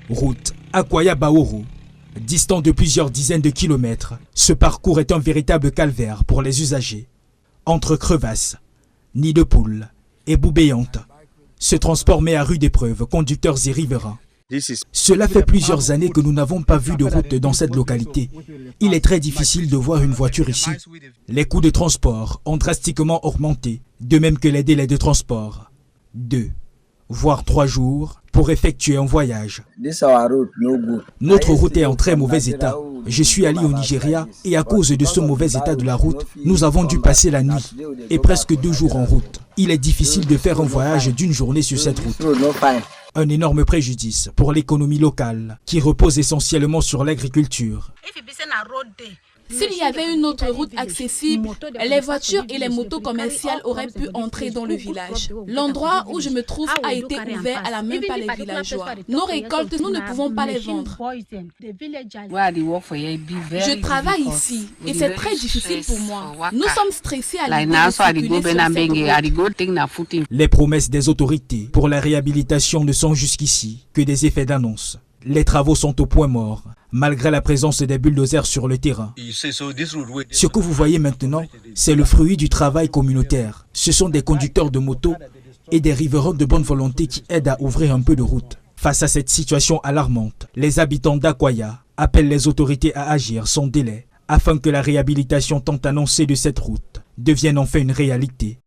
Route Akwaya-Baourou. Distant de plusieurs dizaines de kilomètres, ce parcours est un véritable calvaire pour les usagers. Entre crevasses, nids de poules et boues béantes, ce transport met à rude épreuve conducteurs et riverains. Cela fait plusieurs années que nous n'avons pas vu de route dans cette localité. Il est très difficile de voir une voiture ici. Les coûts de transport ont drastiquement augmenté, de même que les délais de transport. 2, voire 3 jours pour effectuer un voyage. Notre route est en très mauvais état. Je suis allé au Nigeria et à cause de ce mauvais état de la route, nous avons dû passer la nuit et presque 2 jours en route. Il est difficile de faire un voyage d'une journée sur cette route. Un énorme préjudice pour l'économie locale qui repose essentiellement sur l'agriculture. S'il y avait une autre route accessible, les voitures et les motos commerciales auraient pu entrer dans le village. L'endroit où je me trouve a été ouvert à la main par les villageois. Nos récoltes, nous ne pouvons pas les vendre. Je travaille ici et c'est très difficile pour moi. Nous sommes stressés à l'idée de circuler sur cette route. Les promesses des autorités pour la réhabilitation ne sont jusqu'ici que des effets d'annonce. Les travaux sont au point mort, malgré la présence des bulldozers sur le terrain. Ce que vous voyez maintenant, c'est le fruit du travail communautaire. Ce sont des conducteurs de moto et des riverains de bonne volonté qui aident à ouvrir un peu de route. Face à cette situation alarmante, les habitants d'Akwaya appellent les autorités à agir sans délai afin que la réhabilitation tant annoncée de cette route devienne enfin une réalité.